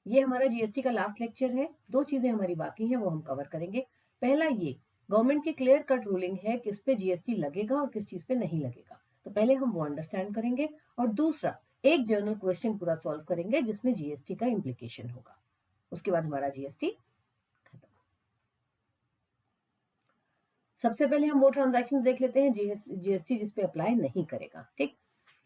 ये हमारा जीएसटी का लास्ट लेक्चर है। दो चीजें हमारी बाकी हैं, वो हम कवर करेंगे। पहला, ये गवर्नमेंट की क्लियर कट रूलिंग है किस पे जीएसटी लगेगा और किस चीज पे नहीं लगेगा, तो पहले हम वो अंडरस्टैंड करेंगे। और दूसरा, एक जर्नल क्वेश्चन पूरा सॉल्व करेंगे जिसमें जीएसटी का इम्प्लीकेशन होगा। उसके बाद हमारा जीएसटी खत्म। सबसे पहले हम वो ट्रांजैक्शन देख लेते हैं जीएसटी जिसपे अप्लाई नहीं करेगा। ठीक,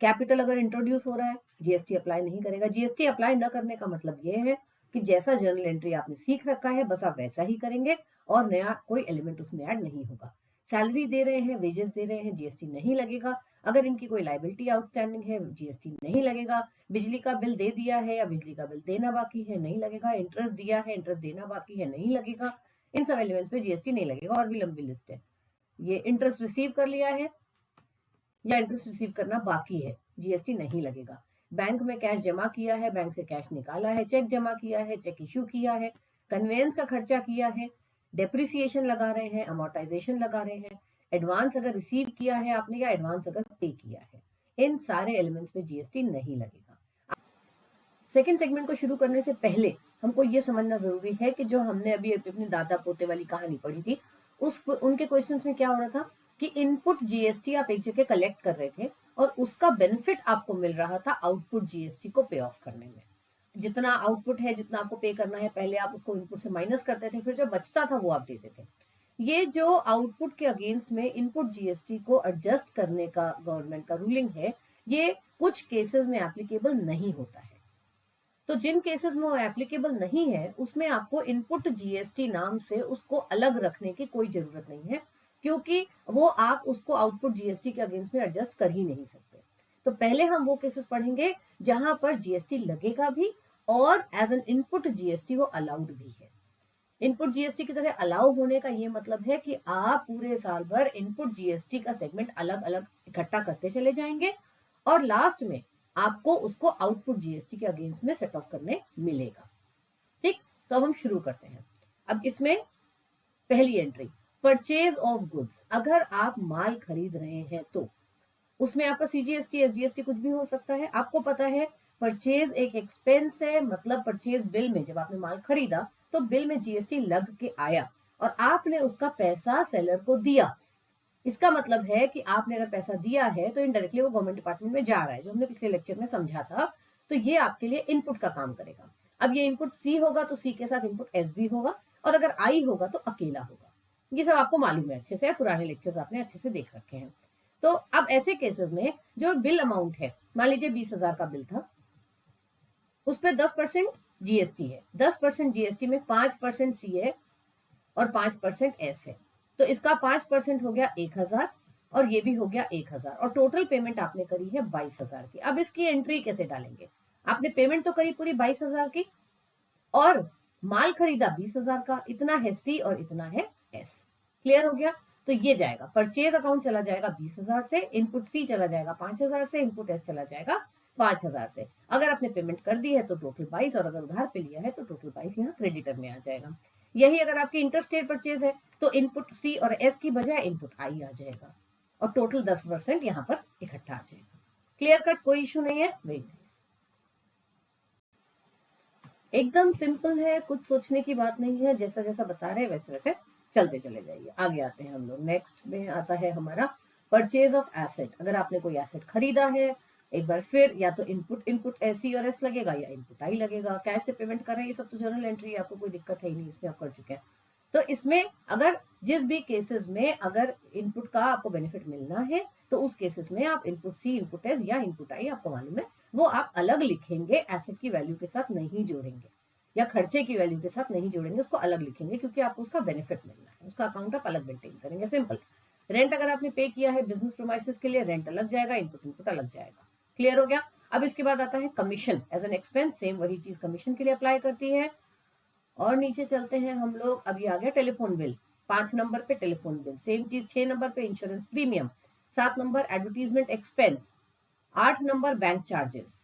कैपिटल अगर इंट्रोड्यूस हो रहा है, जीएसटी अप्लाई नहीं करेगा। जीएसटी अप्लाई न करने का मतलब ये है कि जैसा जर्नल एंट्री आपने सीख रखा है बस आप वैसा ही करेंगे और नया कोई एलिमेंट उसमें ऐड नहीं होगा। सैलरी दे रहे हैं, वेजेस दे रहे हैं, जीएसटी नहीं लगेगा। अगर इनकी कोई लाइबिलिटी आउटस्टैंडिंग है, जीएसटी नहीं लगेगा। बिजली का बिल दे दिया है या बिजली का बिल देना बाकी है, नहीं लगेगा। इंटरेस्ट दिया है, इंटरेस्ट देना बाकी है, नहीं लगेगा। इन सब एलिमेंट्स पे जीएसटी नहीं लगेगा। और भी लंबी लिस्ट है। ये इंटरेस्ट रिसीव कर लिया है या इंटरेस्ट रिसीव करना बाकी है, जीएसटी नहीं लगेगा। बैंक में कैश जमा किया है, बैंक से कैश निकाला है, चेक जमा किया है, चेक इश्यू किया है, कन्वेंस का खर्चा किया है, डेप्रिसिएशन लगा रहे हैं, अमोर्टाइजेशन लगा रहे हैं, एडवांस अगर रिसीव किया है आपने या एडवांस अगर पे किया है, इन सारे एलिमेंट्स में जीएसटी नहीं लगेगा। सेकेंड सेगमेंट को शुरू करने से पहले हमको ये समझना जरूरी है कि जो हमने अभी अपने दादा पोते वाली कहानी पढ़ी थी, उनके क्वेश्चंस में क्या हो रहा था कि इनपुट जीएसटी आप एक जगह कलेक्ट कर रहे थे और उसका बेनिफिट आपको मिल रहा था आउटपुट जीएसटी को पे ऑफ करने में। जितना आउटपुट है, जितना आपको पे करना है, पहले आप उसको इनपुट से माइनस करते थे, फिर जो बचता था वो आप देते थे। ये जो आउटपुट के अगेंस्ट में इनपुट जीएसटी को एडजस्ट करने का गवर्नमेंट का रूलिंग है, ये कुछ केसेस में एप्लीकेबल नहीं होता है। तो जिन केसेस में वो एप्लीकेबल नहीं है उसमें आपको इनपुट जीएसटी नाम से उसको अलग रखने की कोई जरूरत नहीं है, क्योंकि वो आप उसको आउटपुट जीएसटी के अगेंस्ट में एडजस्ट कर ही नहीं सकते। तो पहले हम वो केसेस पढ़ेंगे जहां पर जीएसटी लगेगा भी और एज एन इनपुट जीएसटी वो अलाउड भी है। इनपुट जीएसटी की तरह अलाउ होने का ये मतलब है कि आप पूरे साल भर इनपुट जीएसटी का सेगमेंट अलग अलग इकट्ठा करते चले जाएंगे और लास्ट में आपको उसको आउटपुट जीएसटी के अगेंस्ट में सेट ऑफ करने मिलेगा। ठीक, तो अब हम शुरू करते हैं। अब इसमें पहली एंट्री, परचेज ऑफ गुड्स। अगर आप माल खरीद रहे हैं तो उसमें आपका सीजीएसटी, एसजीएसटी कुछ भी हो सकता है। आपको पता है परचेज एक एक्सपेंस है, मतलब परचेज बिल में जब आपने माल खरीदा तो बिल में जीएसटी लग के आया और आपने उसका पैसा सेलर को दिया। इसका मतलब है कि आपने अगर पैसा दिया है तो इनडायरेक्टली वो गवर्नमेंट डिपार्टमेंट में जा रहा है, जो हमने पिछले लेक्चर में समझा था। तो ये आपके लिए इनपुट का काम करेगा। अब ये इनपुट सी होगा तो सी के साथ इनपुट एस भी होगा, और अगर आई होगा तो अकेला होगा। ये सब आपको मालूम है अच्छे से, पुराने लेक्चर्स आपने अच्छे से देख रखे हैं। तो अब ऐसे केसेस में जो बिल अमाउंट है, मान लीजिए 20,000 का बिल था, उस पर 10% जीएसटी है। 10% जीएसटी में 5% सी है और 5% एस है। तो इसका 5% हो गया 1,000 और ये भी हो गया 1,000 और टोटल पेमेंट आपने करी है 22,000 की। अब इसकी एंट्री कैसे डालेंगे? आपने पेमेंट तो करी पूरी 22,000 की और माल खरीदा 20,000 का, इतना है सी और इतना है एस। क्लियर हो गया? तो ये जाएगा, परचेज अकाउंट चला जाएगा 20,000 से, इनपुट सी चला जाएगा 5,000 से, इनपुट एस चला जाएगा 5,000 से। अगर आपने पेमेंट कर दी है तो टोटल 22 और अगर उधार पे लिया है तो टोटल 22 यहाँ क्रेडिटर में आ जाएगा। यही अगर आपकी इंटरस्टेट परचेज है तो इनपुट सी और एस की बजाय इनपुट आई आ जाएगा और टोटल 10% यहाँ पर इकट्ठा आ जाएगा। क्लियर कट, कोई इशू नहीं है। वेरी नाइस, एकदम सिंपल है, कुछ सोचने की बात नहीं है। जैसा जैसा बता रहे हैं वैसे वैसे चलते चले जाइए। आगे आते हैं हम लोग। नेक्स्ट में आता है हमारा परचेज ऑफ एसेट। अगर आपने कोई एसेट खरीदा है, एक बार फिर या तो इनपुट सी और एस लगेगा या इनपुट आई लगेगा। कैश से पेमेंट कर रहे हैं, ये सब तो जर्नल एंट्री है, आपको कोई दिक्कत है ही नहीं, इसमें आप कर चुके हैं। तो इसमें अगर जिस भी केसेस में अगर इनपुट का आपको बेनिफिट मिलना है तो उस केसेस में आप इनपुट सी, इनपुट एस या इनपुट आई, आपको मालूम है, वो आप अलग लिखेंगे, एसेट की वैल्यू के साथ नहीं जोड़ेंगे या खर्चे की वैल्यू के साथ नहीं जोड़ेंगे, उसको अलग लिखेंगे क्योंकि आपको उसका बेनिफिट मिलना है, उसका अकाउंट आप अलग मेंटेन करेंगे। सिंपल। रेंट अगर आपने पे किया है बिजनेस प्रीमाइसेस के लिए, रेंट अलग जाएगा, इनपुट अलग जाएगा। क्लियर हो गया? अब इसके बाद आता है commission as an expense. Same वही चीज कमीशन के लिए अप्लाई करती है। और नीचे चलते हैं हम लोग। अब ये आ गया टेलीफोन बिल। 5 नंबर पे टेलीफोन बिल, सेम चीज। 6 नंबर पे insurance premium, 7 number advertisement expense, 8 number bank charges,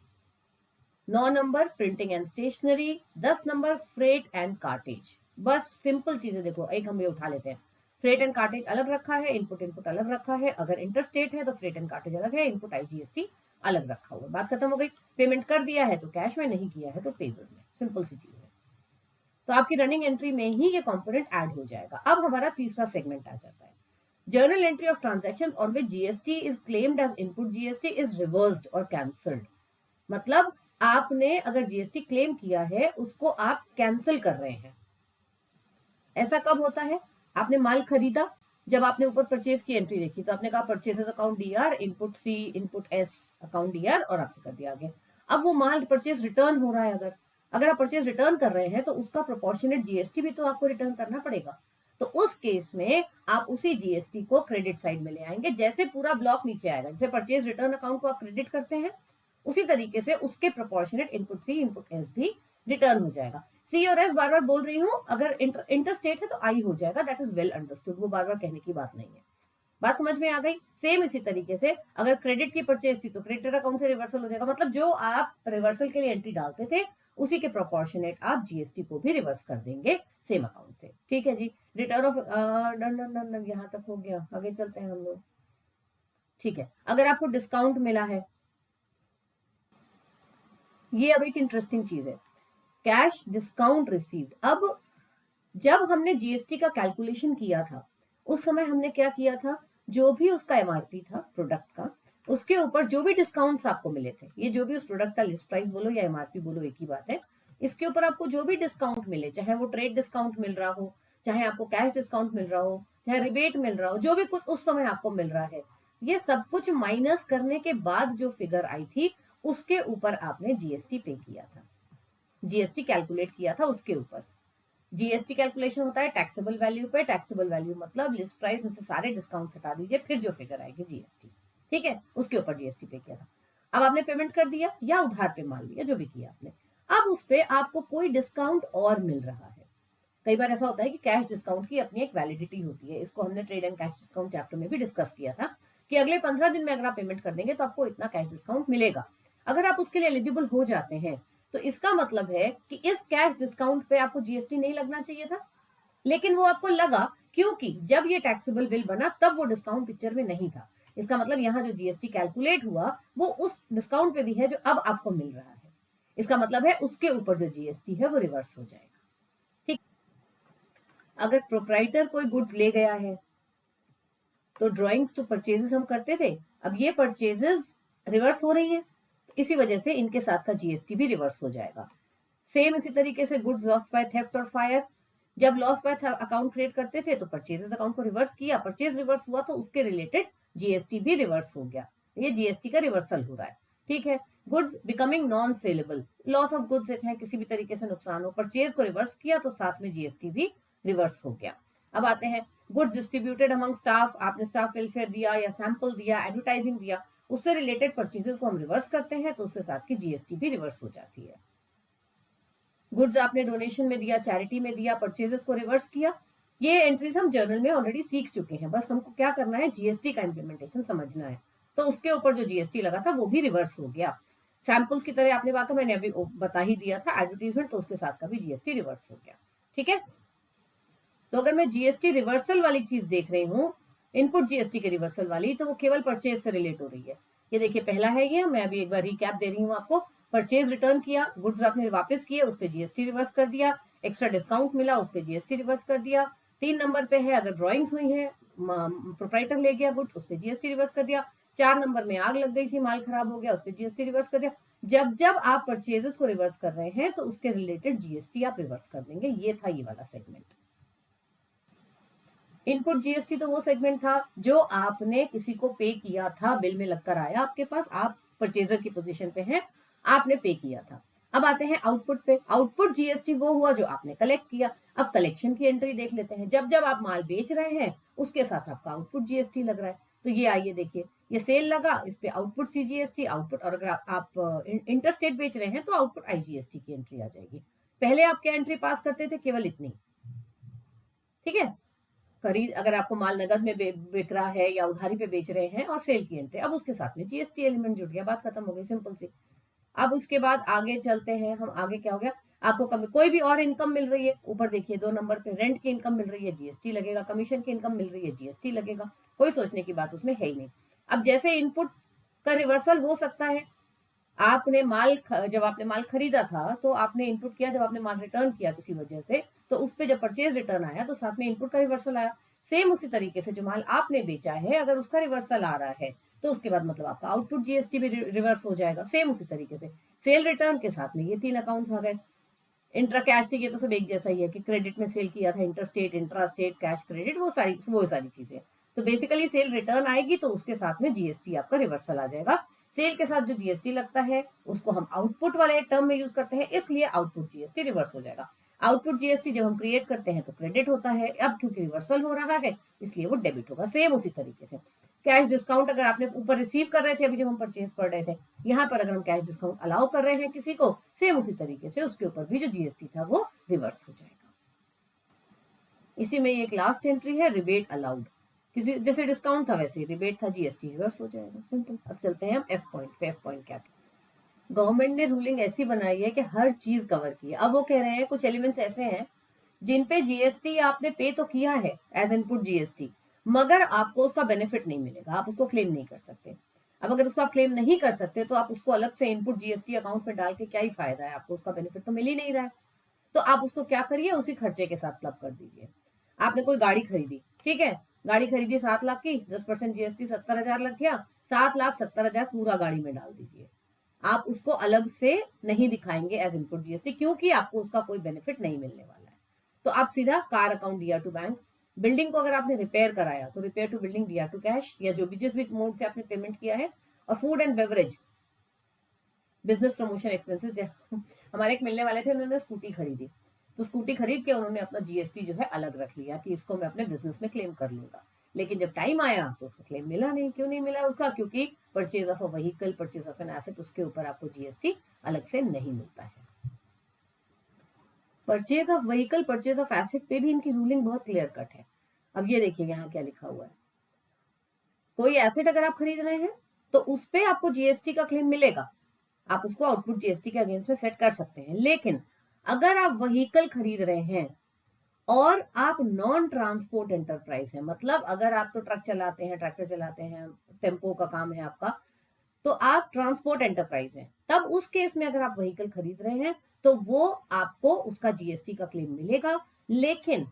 9 number printing and stationery, 10 number freight and cartage. बस सिंपल चीजें देखो, एक हम ये उठा लेते हैं। फ्रेट एंड कार्टेज अलग रखा है, इनपुट अलग रखा है। अगर इंटरस्टेट है तो फ्रेट एंड कार्टेज अलग है, इनपुट आईजीएसटी अलग रखा हुआ है, बात खत्म हो गई। पेमेंट कर दिया है तो कैश में, नहीं किया है तो पेबल में, सिंपल सी चीज है। तो आपकी रनिंग एंट्री में ही ये कंपोनेंट ऐड हो जाएगा। अब हमारा तीसरा सेगमेंट आ जाता है, journal entry of transaction on which GST is claimed as input GST is reversed और कैंसल्ड। मतलब आपने अगर जीएसटी क्लेम किया है उसको आप कैंसिल कर रहे हैं। ऐसा कब होता है, आपने माल खरीदा, जब आपने ऊपर परचेज की एंट्री देखी तो आपने कहा purchases account DR, input C, input S, account DR, और आपने कर दिया आगे। अब वो माल परचेज रिटर्न हो रहा है, अगर अगर आप परचेज रिटर्न कर रहे हैं तो उसका प्रोपोर्शनेट जीएसटी भी तो आपको रिटर्न करना पड़ेगा। तो उस केस में आप उसी जीएसटी को क्रेडिट साइड में ले आएंगे। जैसे पूरा ब्लॉक नीचे आएगा, जैसे परचेज रिटर्न अकाउंट को आप क्रेडिट करते हैं, उसी तरीके से उसके proportionate input C, input S भी रिटर्न हो जाएगा। सी और एस बार बार बोल रही हूँ, अगर इंटर स्टेट है तो आई हो जाएगा, दैट इज वेल अंडरस्टूड, वो बार बार कहने की बात नहीं है। बात समझ में आ गई। सेम इसी तरीके से अगर क्रेडिट की परचेज थी तो क्रेडिटर अकाउंट से रिवर्सल हो जाएगा, मतलब जो आप रिवर्सल के लिए एंट्री डालते थे उसी के प्रोपोर्शनेट आप जीएसटी को भी रिवर्स कर देंगे सेम अकाउंट से। ठीक है जी, return of done done done done, यहां तक हो गया, आगे चलते हैं हम लोग। ठीक है, अगर आपको डिस्काउंट मिला है, ये अब एक इंटरेस्टिंग चीज है, कैश डिस्काउंट रिसीव्ड। अब जब हमने जीएसटी का कैलकुलेशन किया था उस समय हमने क्या किया था, जो भी उसका एमआरपी था प्रोडक्ट का, उसके ऊपर जो भी डिस्काउंट्स आपको मिले थे, ये जो भी उस प्रोडक्ट का लिस्ट प्राइस बोलो या एमआरपी बोलो एक ही बात है, इसके ऊपर आपको जो भी डिस्काउंट मिले, चाहे वो ट्रेड डिस्काउंट मिल रहा हो, चाहे आपको कैश डिस्काउंट मिल रहा हो, चाहे रिबेट मिल रहा हो, जो भी कुछ उस समय आपको मिल रहा है, ये सब कुछ माइनस करने के बाद जो फिगर आई थी उसके ऊपर आपने जीएसटी पे किया था, जीएसटी कैलकुलेट किया था उसके ऊपर। जीएसटी कैलकुलेशन होता है टैक्सेबल वैल्यू पे, टैक्सेबल वैल्यू मतलब लिस्ट प्राइस में से सारे डिस्काउंट हटा दीजिए, फिर जो फिगर आएगी जीएसटी, ठीक है, उसके ऊपर जीएसटी पे किया था। अब आपने पेमेंट कर दिया या उधार पे माल लिया, जो भी किया आपने, अब उस पे आपको कोई डिस्काउंट और मिल रहा है। कई बार ऐसा होता है कि कैश डिस्काउंट की अपनी एक वैलिडिटी होती है, इसको हमने trade and cash discount chapter में भी डिस्कस किया था कि अगले 15 दिन में अगर आप पेमेंट कर देंगे तो आपको इतना कैश डिस्काउंट मिलेगा। अगर आप उसके लिए एलिजिबल हो जाते हैं तो इसका मतलब है कि इस कैश डिस्काउंट पे आपको जीएसटी नहीं लगना चाहिए था, लेकिन वो आपको लगा क्योंकि जब ये टैक्सेबल बिल बना तब वो डिस्काउंट पिक्चर में नहीं था। इसका मतलब यहाँ जो जीएसटी कैलकुलेट हुआ वो उस डिस्काउंट पे भी है जो अब आपको मिल रहा है। इसका मतलब है उसके ऊपर जो जीएसटी है वो रिवर्स हो जाएगा। ठीक, अगर प्रोप्राइटर कोई गुड्स ले गया है तो ड्रॉइंग्स टू परचेजेस हम करते थे, अब ये परचेजेस रिवर्स हो रही है, इसी वजह से इनके साथ का जीएसटी भी रिवर्स हो जाएगा। सेम इसी तरीके से गुड्स लॉस्ट बाय थेफ्ट और फायर, जब लॉस बाय अकाउंट क्रिएट करते थे तो परचेजेस अकाउंट को रिवर्स किया, परचेज रिवर्स हुआ तो उसके रिलेटेड जीएसटी भी रिवर्स हो गया, ये जीएसटी का रिवर्सल हो रहा है। ठीक है, goods becoming non saleable, loss of goods है, चाहे किसी भी तरीके से नुकसान हो, परचेज को रिवर्स किया तो साथ में जीएसटी भी रिवर्स हो गया। अब आते हैं गुड्स डिस्ट्रीब्यूटेड अमंग स्टाफ, आपने स्टाफ वेलफेयर दिया या सैंपल दिया, एडवर्टाइजिंग दिया, उससे रिलेटेड परचेजेस को हम रिवर्स करते हैं तो उसके साथ की जीएसटी भी रिवर्स हो जाती है। गुड्स आपने डोनेशन में दिया, चैरिटी में दिया, परचेजेस को रिवर्स किया, ये एंट्रीज हम जर्नल में ऑलरेडी सीख चुके हैं, बस हमको क्या करना है, जीएसटी का इंप्लीमेंटेशन समझना है। तो उसके ऊपर जो जीएसटी लगा था वो भी रिवर्स हो गया। सैंपल्स की तरह आपने बात मैंने अभी बता ही दिया था, एडवर्टीजमेंट, तो उसके साथ का भी जीएसटी रिवर्स हो गया। ठीक है, तो अगर मैं जीएसटी रिवर्सल वाली चीज देख रही हूँ, इनपुट जीएसटी के रिवर्सल वाली, तो वो केवल परचेज से रिलेट हो रही है। ये देखिए पहला है ये, मैं अभी एक बार रिकैप दे रही हूँ आपको। परचेज रिटर्न किया, गुड्स आपने वापस किए, उस पर जीएसटी रिवर्स कर दिया, एक्स्ट्रा डिस्काउंट मिला, उस पर जीएसटी रिवर्स कर दिया। 3 नंबर पे है अगर ड्रॉइंग्स हुई है, प्रोप्राइटर ले गया गुड्स, उस पर जीएसटी रिवर्स कर दिया। 4 नंबर में आग लग गई थी, माल खराब हो गया, उस पर जीएसटी रिवर्स कर दिया। जब जब आप परचेजेस को रिवर्स कर रहे हैं तो उसके रिलेटेड जीएसटी आप रिवर्स कर देंगे। ये था ये वाला सेगमेंट। इनपुट जीएसटी तो वो सेगमेंट था जो आपने किसी को पे किया था, बिल में लगकर आया आपके पास, आप परचेजर की पोजीशन पे हैं, आपने पे किया था। अब आते हैं आउटपुट पे। आउटपुट जीएसटी वो हुआ जो आपने कलेक्ट किया। अब कलेक्शन की एंट्री देख लेते हैं, जब जब आप माल बेच रहे हैं उसके साथ आपका आउटपुट जीएसटी लग रहा है। तो ये आइए देखिए, ये सेल लगा, इस पे आउटपुट सीजीएसटी आउटपुट, और अगर आप इंटरस्टेट बेच रहे हैं तो आउटपुट आईजीएसटी की एंट्री आ जाएगी। पहले आप क्या एंट्री पास करते थे, केवल इतनी। ठीक है, खरीद, अगर आपको माल नगद में बिक रहा है या उधारी पे बेच रहे हैं, और सेल की एंट्री, अब उसके साथ में जीएसटी एलिमेंट जुड़ गया, बात खत्म हो गई, सिंपल सी। अब उसके बाद आगे चलते हैं हम, आगे क्या हो गया, आपको कोई भी और इनकम मिल रही है, ऊपर देखिए 2 नंबर पे रेंट की इनकम मिल रही है, जीएसटी लगेगा, कमीशन की इनकम मिल रही है, जीएसटी लगेगा, कोई सोचने की बात उसमें है ही नहीं। अब जैसे इनपुट का रिवर्सल हो सकता है। आपने माल जब आपने माल खरीदा था तो आपने इनपुट किया, जब आपने माल रिटर्न किया किसी वजह से, तो उस पे जब परचेज रिटर्न आया तो साथ में इनपुट का रिवर्सल आया। सेम उसी तरीके से जो माल आपने बेचा है अगर उसका रिवर्सल आ रहा है तो उसके बाद मतलब आपका आउटपुट जीएसटी भी रिवर्स हो जाएगा। सेम उसी तरीके से सेल रिटर्न के साथ में ये 3 अकाउंट्स आ गए। इंट्रा कैश चाहिए तो सब एक जैसा ही है कि क्रेडिट में सेल किया था, inter state, intra state, cash credit, वो सारी चीजें। तो बेसिकली सेल रिटर्न आएगी तो उसके साथ में जीएसटी आपका रिवर्सल आ जाएगा। सेल के साथ जो जीएसटी लगता है उसको हम आउटपुट वाले टर्म में यूज करते हैं, इसलिए आउटपुट जीएसटी रिवर्स हो जाएगा। आउटपुट जीएसटी जब हम क्रिएट करते हैं तो क्रेडिट होता है, अब क्योंकि रिवर्सल हो रहा है इसलिए वो डेबिट होगा। सेम उसी तरीके से कैश डिस्काउंट अगर आपने ऊपर रिसीव कर रहे थे अभी जब हम परचेज पढ़ रहे थे, यहाँ पर अगर हम कैश डिस्काउंट अलाउ कर रहे हैं किसी को, सेम उसी तरीके से उसके ऊपर भी जो जीएसटी था वो रिवर्स हो जाएगा। इसी में एक लास्ट एंट्री है रिबेट अलाउड, किसी जैसे डिस्काउंट था वैसे रिबेट था, जीएसटी रिवर्स हो जाएगा, सिंपल। अब चलते हैं हम एफ पॉइंट पे। एफ पॉइंट क्या है? गवर्नमेंट ने रूलिंग ऐसी बनाई है कि हर चीज कवर की है। अब वो कह रहे हैं कुछ एलिमेंट्स ऐसे हैं जिन पे जीएसटी आपने पे तो किया है एज इनपुट जीएसटी, मगर आपको उसका बेनिफिट नहीं मिलेगा, आप उसको क्लेम नहीं कर सकते। अब अगर उसको आप क्लेम नहीं कर सकते तो आप उसको अलग से इनपुट जीएसटी अकाउंट में डाल के क्या ही फायदा है, आपको उसका बेनिफिट तो मिल ही नहीं रहा है। तो आप उसको क्या करिए, उसी खर्चे के साथ क्लब कर दीजिए। आपने कोई गाड़ी खरीदी, ठीक है, गाड़ी खरीदी 7 लाख की, 10% जीएसटी 70,000 लग गया, 7,70,000 पूरा गाड़ी में डाल दीजिए। आप उसको अलग से नहीं दिखाएंगे एज इनपुट जीएसटी क्योंकि आपको उसका कोई बेनिफिट नहीं मिलने वाला है। तो आप सीधा car account DR to bank, building को अगर आपने रिपेयर कराया तो repair to building DR to cash, या जो भी जिस भी मोड से आपने पेमेंट किया है। और food and beverage business promotion expenses, हमारे एक मिलने वाले थे, उन्होंने स्कूटी खरीदी, तो स्कूटी खरीद के उन्होंने अपना जीएसटी जो है अलग रख लिया कि इसको मैं अपने बिजनेस में क्लेम कर लूंगा। लेकिन जब टाइम आया तो उसका क्लेम मिला नहीं। क्यों नहीं मिला उसका? क्योंकि purchase of a vehicle, purchase of an asset, उसके ऊपर आपको जीएसटी अलग से नहीं मिलता है। Purchase of vehicle, purchase of asset पे भी इनकी रूलिंग बहुत क्लियर कट है। अब ये देखिए यहाँ क्या लिखा हुआ है, कोई एसेट अगर आप खरीद रहे हैं तो उस पे आपको जीएसटी का क्लेम मिलेगा, आप उसको आउटपुट जीएसटी के अगेंस्ट में सेट कर सकते हैं। लेकिन अगर आप व्हीकल खरीद रहे हैं और आप नॉन ट्रांसपोर्ट एंटरप्राइज है, मतलब अगर आप तो ट्रक चलाते हैं, ट्रैक्टर चलाते हैं, टेम्पो का काम है आपका, तो आप ट्रांसपोर्ट एंटरप्राइज हैं, तब उस केस में अगर आप व्हीकल खरीद रहे हैं तो वो आपको उसका जीएसटी का क्लेम मिलेगा। लेकिन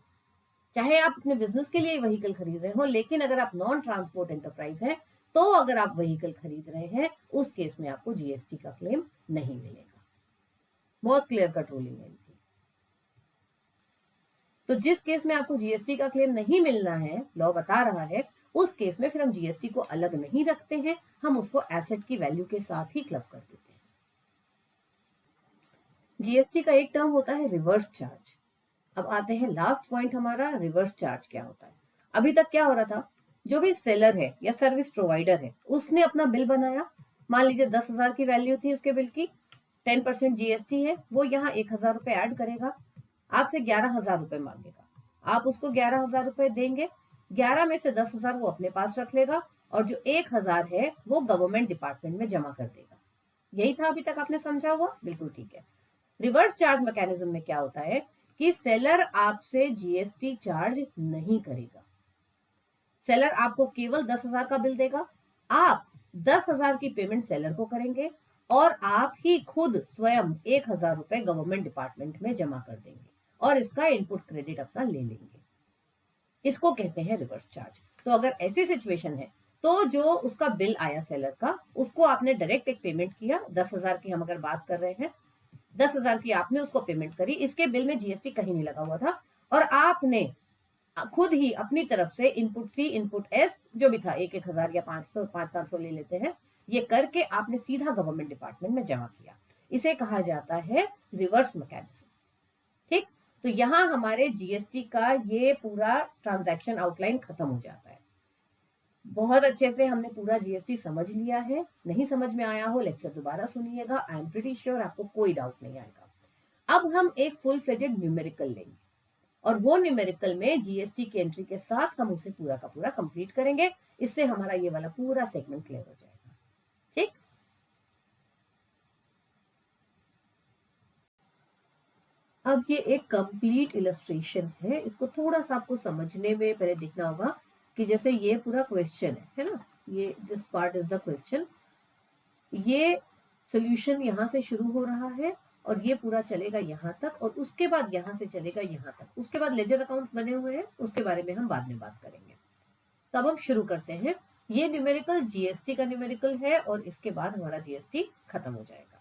चाहे आप अपने बिजनेस के लिए व्हीकल खरीद रहे हो, लेकिन अगर आप नॉन ट्रांसपोर्ट एंटरप्राइज हैं तो अगर आप व्हीकल खरीद रहे हैं उस केस में आपको जीएसटी का क्लेम नहीं मिलेगा। बहुत क्लियर कट रूलिंग है इनकी। तो जिस केस में आपको जीएसटी का क्लेम नहीं मिलना है, लॉ बता रहा है, उस केस में फिर हम जीएसटी को अलग नहीं रखते हैं, हम उसको एसेट की वैल्यू के साथ ही क्लब कर देते हैं। जीएसटी का एक टर्म होता है रिवर्स चार्ज। अब आते हैं लास्ट पॉइंट हमारा, रिवर्स चार्ज क्या होता है। अभी तक क्या हो रहा था, जो भी सेलर है या सर्विस प्रोवाइडर है उसने अपना बिल बनाया, मान लीजिए 10,000 की वैल्यू थी उसके बिल की, 10% जीएसटी है, वो यहाँ 1,000 रुपए ऐड करेगा, आपसे 11,000 रुपए मांगेगा, आप उसको 11,000 रुपए देंगे, 11 में से 10,000 वो अपने पास रख लेगा और जो 1,000 है वो गवर्नमेंट डिपार्टमेंट में जमा कर देगा। यही था अभी तक आपने समझा हुआ? बिल्कुल ठीक है। रिवर्स चार्ज मैकेनिज्म में क्या होता है कि सेलर आपसे जीएसटी चार्ज नहीं करेगा, सेलर आपको केवल 10,000 का बिल देगा, आप 10,000 की पेमेंट सेलर को करेंगे और आप ही खुद स्वयं 1,000 रुपए गवर्नमेंट डिपार्टमेंट में जमा कर देंगे और इसका इनपुट क्रेडिट अपना ले लेंगे। इसको कहते हैं रिवर्स चार्ज। तो अगर ऐसी सिचुएशन है तो जो उसका बिल आया सेलर का, उसको आपने डायरेक्ट एक पेमेंट किया, 10,000 की हम अगर बात कर रहे हैं, 10,000 की आपने उसको पेमेंट करी, इसके बिल में जीएसटी कहीं नहीं लगा हुआ था, और आपने खुद ही अपनी तरफ से इनपुट सी, इनपुट एस, जो भी था, 1,000 या 500, 500 ले लेते हैं, ये करके आपने सीधा गवर्नमेंट डिपार्टमेंट में जमा किया। इसे कहा जाता है रिवर्स मैकेनिज्म। ठीक, तो यहां हमारे जीएसटी का ये पूरा ट्रांजैक्शन आउटलाइन खत्म हो जाता है। बहुत अच्छे से हमने पूरा जीएसटी समझ लिया है। नहीं समझ में आया हो लेक्चर दोबारा सुनिएगा, आई एम प्रीटी श्योर आपको कोई डाउट नहीं आएगा। अब हम एक फुल फ्लेजेड न्यूमेरिकल लेंगे और वो न्यूमेरिकल में जीएसटी की एंट्री के साथ हम उसे पूरा का पूरा कंप्लीट करेंगे। इससे हमारा ये वाला पूरा सेगमेंट क्लियर हो जाएगा। ठीक, अब ये एक कंप्लीट इलस्ट्रेशन है, इसको थोड़ा सा आपको समझने में पहले देखना होगा कि जैसे ये पूरा क्वेश्चन है ना, ये this part is the question ये सोल्यूशन यहाँ से शुरू हो रहा है और ये पूरा चलेगा यहाँ तक, और उसके बाद यहाँ से चलेगा यहाँ तक। उसके बाद लेजर अकाउंट्स बने हुए हैं, उसके बारे में हम बाद में बात करेंगे। तो अब हम शुरू करते हैं। ये न्यूमेरिकल जीएसटी का न्यूमेरिकल है और इसके बाद हमारा जीएसटी खत्म हो जाएगा।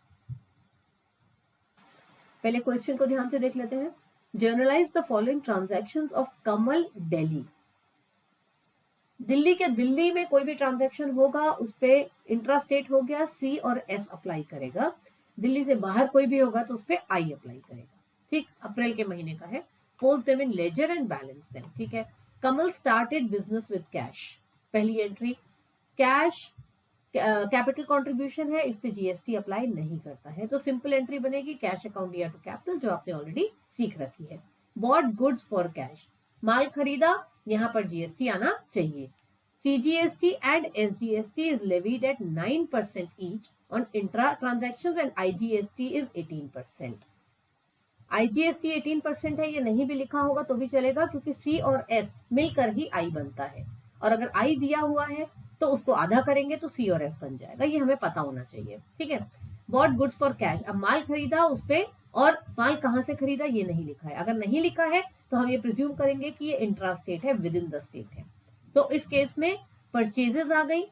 पहले क्वेश्चन को ध्यान से देख लेते हैं। Journalize the following transactions of Kamal Delhi. Delhi में कोई भी ट्रांजैक्शन होगा उस पे इंट्रा स्टेट हो गया, सी और एस अप्लाई करेगा। दिल्ली से बाहर कोई भी होगा तो उस पे आई अप्लाई करेगा। ठीक, अप्रैल के महीने का है। Post them in ledger and balance them. ठीक है। Kamal started business with cash. पहली एंट्री कैश, कैपिटल कंट्रीब्यूशन है, इस पे जीएसटी अप्लाई नहीं करता है, तो सिंपल एंट्री बनेगी कैश अकाउंट या टू कैपिटल, जो आपने ऑलरेडी सीख रखी है। बॉट गुड्स फॉर कैश, माल खरीदा, यहाँ पर जीएसटी आना चाहिए। CGST and SGST is levied at 9% each on intra transactions and IGST is 18%। IGST 18% है, ये नहीं भी लिखा होगा तो भी चलेगा, क्योंकि सी और एस मिलकर ही आई बनता है, और अगर आई दिया हुआ है तो उसको आधा करेंगे तो सी और एस बन जाएगा, ये हमें पता होना चाहिए। ठीक है। बॉट गुड्स फॉर कैश, अब माल खरीदा उस पे, और माल कहां से खरीदा ये नहीं लिखा है। अगर नहीं लिखा है तो हम ये प्रिज्यूम करेंगे कि ये इंट्रा स्टेट है, विद इन द स्टेट है। तो इस केस में परचेजेस आ गई,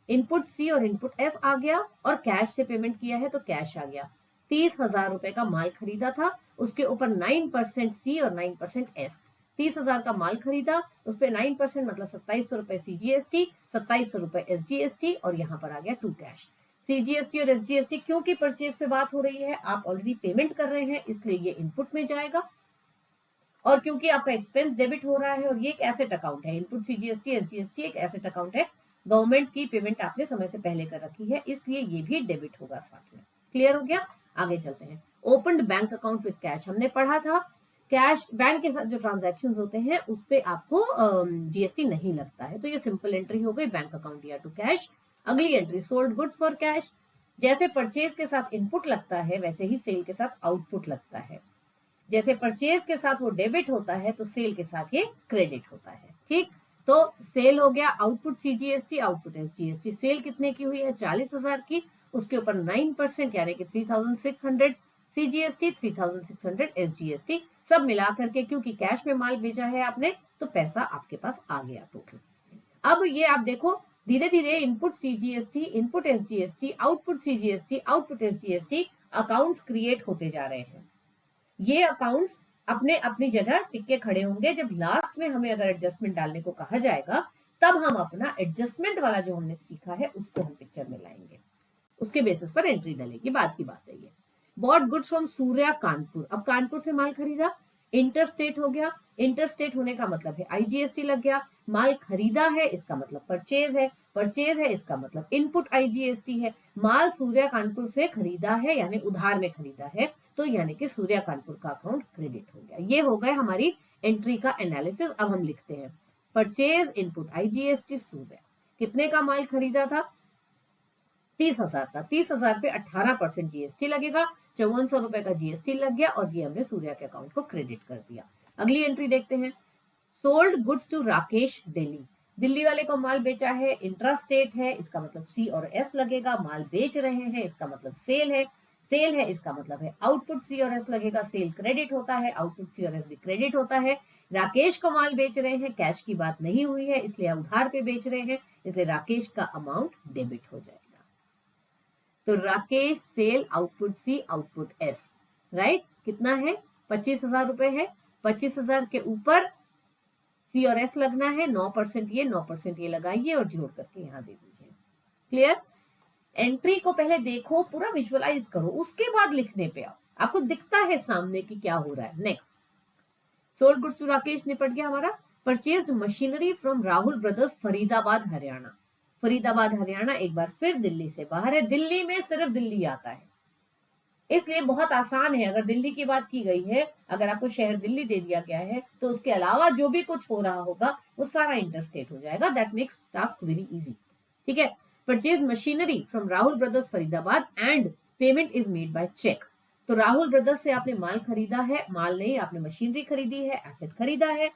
इनपुट सी और इनपुट एस आ गया, और कैश से पेमेंट किया है तो कैश आ गया। 30,000 रुपए का माल खरीदा था, उसके ऊपर 9% सी और 9% एस। 30,000 का माल खरीदा, उस पर 9% मतलब 2700 रुपए सीजीएसटी, 2700 रुपए एसजीएसटी, और यहाँ पर आ गया टू कैश। सीजीएसटी और एसजीएसटी क्योंकि परचेज पे बात हो रही है, आप ऑलरेडी पेमेंट कर रहे हैं, इसलिए ये इनपुट में जाएगा, और क्योंकि आपका एक्सपेंस डेबिट हो रहा है और ये एक एसेट अकाउंट है, इनपुट सीजीएसटी एसजीएसटी एक एसेट अकाउंट है, गवर्नमेंट की पेमेंट आपने समय से पहले कर रखी है, इसलिए ये भी डेबिट होगा साथ में। क्लियर हो गया? आगे चलते हैं। Opened bank account with cash, हमने पढ़ा था कैश बैंक के साथ जो ट्रांजैक्शंस होते हैं उस पे आपको जीएसटी नहीं लगता है, तो ये सिंपल एंट्री हो गई, बैंक अकाउंट या टू कैश। अगली entry sold goods for cash, जैसे परचेज के साथ इनपुट लगता है वैसे ही सेल के साथ आउटपुट लगता है। जैसे परचेज के साथ वो डेबिट होता है तो सेल के साथ ये क्रेडिट होता है। ठीक, तो सेल हो गया, output CGST, output SGST. Sale कितने की हुई है? 40,000 की, उसके ऊपर 9% यानी कि 3,600 सीजीएसटी, 3,600 एसजीएसटी, सब मिला करके, क्योंकि कैश में माल बेचा है आपने तो पैसा आपके पास आ गया टोटल। अब ये आप देखो धीरे धीरे input CGST, input SGST, output CGST, output SGST accounts create होते जा रहे हैं। ये अकाउंट्स अपने अपनी जगह टिके खड़े होंगे। जब लास्ट में हमें अगर एडजस्टमेंट डालने को कहा जाएगा तब हम अपना एडजस्टमेंट वाला जो हमने सीखा है उसको हम पिक्चर में लाएंगे, उसके बेसिस पर एंट्री डलेगी। बात की बात है ये। Bought goods from Surya Kanpur, अब कानपुर से माल खरीदा, इंटर स्टेट हो गया। इंटर स्टेट होने का मतलब है आईजीएसटी लग गया। माल खरीदा है इसका मतलब परचेज है, परचेज है इसका मतलब इनपुट आईजीएसटी है। माल सूर्या कानपुर से खरीदा है यानी उधार में खरीदा है, तो यानी कि सूर्या कानपुर का अकाउंट क्रेडिट हो गया। ये हो गए हमारी एंट्री का एनालिसिस। अब हम लिखते हैं परचेज इनपुट आईजीएसटी सूर्या, कितने का माल खरीदा था? 30,000 का। 30,000 पे 18% जीएसटी लगेगा, 5400 रुपए का जीएसटी लग गया, और ये हमने सूर्या के अकाउंट को क्रेडिट कर दिया। अगली एंट्री देखते हैं। Sold goods to Rakesh Delhi, Delhi वाले को माल बेचा है, इंट्रा स्टेट है, इसका मतलब सी और एस लगेगा। माल बेच रहे हैं इसका मतलब सेल है, सेल है इसका मतलब है आउटपुट सी और एस लगेगा। सेल क्रेडिट होता है, आउटपुट सी और एस भी क्रेडिट होता है। राकेश को माल बेच रहे हैं, कैश की बात नहीं हुई है इसलिए उधार पे बेच रहे हैं, इसलिए राकेश का अमाउंट डेबिट हो जाएगा। तो Rakesh sale output C output S, right, कितना है? 25,000 रुपए है। 25,000 के ऊपर सी और एस लगना है, 9% ये 9% ये लगाइए और जोड़ करके यहाँ दे दीजिए। क्लियर? एंट्री को पहले देखो, पूरा विजुअलाइज करो, उसके बाद लिखने पे आओ, आपको दिखता है सामने कि क्या हो रहा है। Next, sold goods to Rakesh निपट गया हमारा। Purchased machinery from Rahul brothers Faridabad Haryana, Faridabad Haryana एक बार फिर दिल्ली से बाहर है। दिल्ली में सिर्फ दिल्ली आता है, इसलिए बहुत आसान है। अगर दिल्ली की बात की गई है, अगर आपको शहर दिल्ली दे दिया गया है तो उसके अलावा जो भी कुछ हो रहा होगा वो सारा इंटरस्टेट हो जाएगा। That makes task very easy. ठीक है। Purchase machinery from Rahul brothers Faridabad and payment is made by cheque, तो राहुल ब्रदर्स से आपने माल खरीदा है, माल नहीं आपने मशीनरी खरीदी है, एसेट खरीदा है।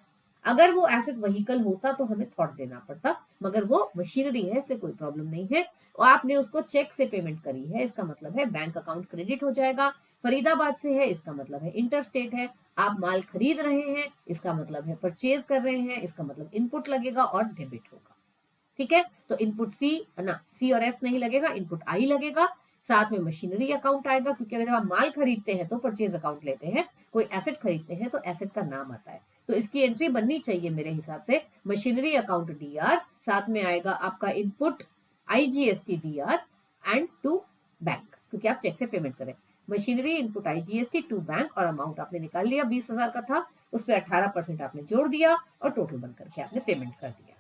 अगर वो एसेट व्हीकल होता तो हमें थॉट देना पड़ता, मगर वो मशीनरी है इसलिए कोई प्रॉब्लम नहीं है। और आपने उसको चेक से पेमेंट करी है, इसका मतलब है बैंक अकाउंट क्रेडिट हो जाएगा। फरीदाबाद से है, इसका मतलब है इंटर स्टेट है। आप माल खरीद रहे हैं, इसका मतलब है परचेज कर रहे हैं, इसका मतलब इनपुट लगेगा और डेबिट होगा। ठीक है, तो इनपुट सी ना, सी और एस नहीं लगेगा, इनपुट आई लगेगा। साथ में मशीनरी अकाउंट आएगा, क्योंकि अगर जब आप माल खरीदते हैं तो परचेज अकाउंट लेते हैं, कोई एसेट खरीदते हैं तो एसेट का नाम आता है। तो इसकी एंट्री बननी चाहिए मेरे हिसाब से मशीनरी अकाउंट डी आर, साथ में आएगा आपका input IGST D R and to bank, क्योंकि आप चेक से पेमेंट करें। Machinery input IGST to bank, और अमाउंट आपने निकाल लिया 20,000 का था, उस पर 18% आपने जोड़ दिया और टोटल बन करके आपने पेमेंट कर दिया।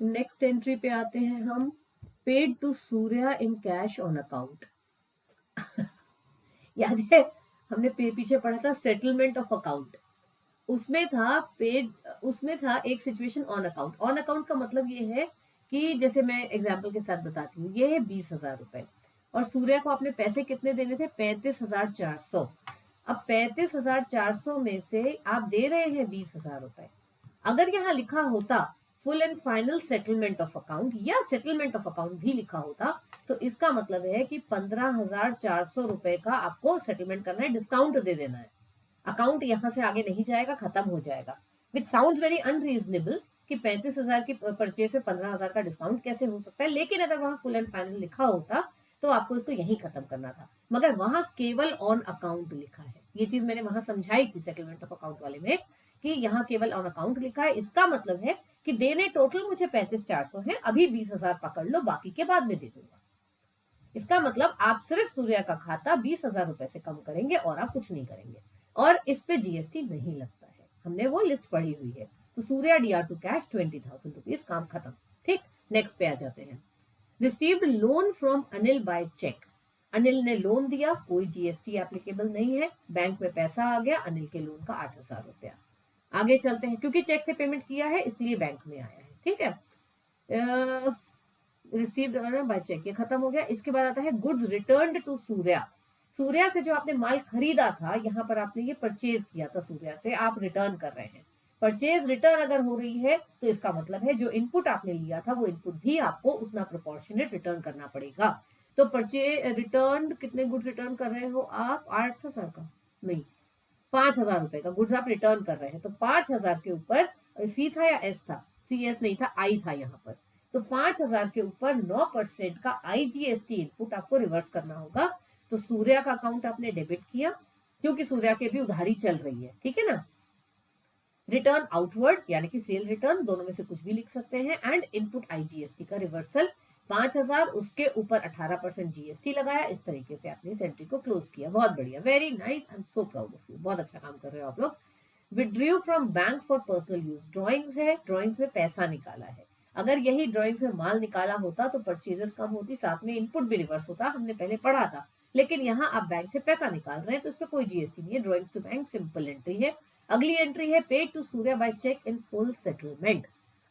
नेक्स्ट एंट्री पे आते हैं हम, paid to Surya in cash on account. याद है हमने पीछे पढ़ा था सेटलमेंट ऑफ अकाउंट, उसमें था पेड, उसमें था एक situation on account. On account का मतलब ये है कि जैसे मैं एग्जांपल के साथ बताती हूँ, ये है 20,000 रुपए और सूर्या को आपने पैसे कितने देने थे, 35,400। अब 35,400 में से आप दे रहे हैं 20,000 रुपए। अगर यहाँ लिखा होता full and final settlement of account या सेटलमेंट ऑफ अकाउंट भी लिखा होता, तो इसका मतलब है कि 15,400 रुपए का आपको सेटलमेंट करना है, डिस्काउंट दे देना है। अकाउंट यहां से आगे नहीं जाएगा, खत्म हो जाएगा। विच साउंड्स वेरी अनरीजनेबल कि 35,000 की परचेज पे 15,000 का डिस्काउंट कैसे हो सकता है, लेकिन अगर वहां फुल एंड फाइनल लिखा होता तो आपको इसको यही खत्म करना था, मगर वहां केवल ऑन अकाउंट लिखा है। ये चीज मैंने वहां समझाई थी सेटलमेंट ऑफ अकाउंट वाले में, कि यहाँ केवल ऑन अकाउंट लिखा है। इसका मतलब है कि देने टोटल मुझे 35,400 है, अभी 20,000 पकड़ लो, बाकी के बाद में दे दूंगा। इसका मतलब आप सिर्फ सूर्या का खाता 20,000 रुपए से कम करेंगे और आप कुछ नहीं करेंगे, और इस पे जीएसटी नहीं लगता है। हमने वो लिस्ट पढ़ी हुई है। तो Surya DR to cash 20,000 rupees, काम खत्म। ठीक, नेक्स्ट पे आ जाते हैं। Received loan from Anil by cheque. Anil ने लोन दिया, कोई जीएसटी एप्लीकेबल नहीं है, बैंक में पैसा आ गया अनिल के लोन का 8,000 रुपया। आगे चलते हैं, क्योंकि चेक से पेमेंट किया है इसलिए बैंक में आया है। ठीक है, रिसीव्ड बाय चेक, ये खत्म हो गया। इसके बाद आता है goods returned to Surya. Surya से जो आपने माल खरीदा था, यहाँ पर आपने ये परचेज किया था सूर्या से, आप रिटर्न कर रहे हैं। परचेज रिटर्न अगर हो रही है तो इसका मतलब है जो इनपुट आपने लिया था वो इनपुट भी आपको उतना प्रोपोर्शनेट रिटर्न करना पड़ेगा। तो परचेज रिटर्न, कितने गुड्स रिटर्न कर रहे हो आप, 8,000 का नहीं, 5,000 रुपए का गुड्स आप रिटर्न कर रहे हैं। तो 5,000 के ऊपर सी था या एस था, सी एस नहीं था, आई था यहाँ पर। तो 5,000 के ऊपर 9% का आईजीएसटी इनपुट आपको रिवर्स करना होगा। तो सूर्या का अकाउंट आपने डेबिट किया, क्योंकि सूर्या की भी उधारी चल रही है, ठीक है ना। रिटर्न आउटवर्ड यानी कि सेल रिटर्न, दोनों में से कुछ भी लिख सकते हैं, एंड इनपुट आईजीएसटी का रिवर्सल 5,000, उसके ऊपर 18% जीएसटी लगाया। इस तरीके से आपने इस एंट्री को क्लोज किया। बहुत बढ़िया, very nice, I am so proud of you, बहुत अच्छा काम कर रहे हो आप लोग। Withdrew from bank for personal use, drawings है, ड्रॉइंग्स में पैसा निकाला है। अगर यही ड्रॉइंग्स में माल निकाला होता तो परचेजेस कम होती, साथ में इनपुट भी रिवर्स होता, हमने पहले पढ़ा था। लेकिन यहाँ आप बैंक से पैसा निकाल रहे हैं तो इस पर कोई जीएसटी नहीं है, drawings to bank simple entry है। अगली एंट्री है paid to Surya by cheque in full settlement.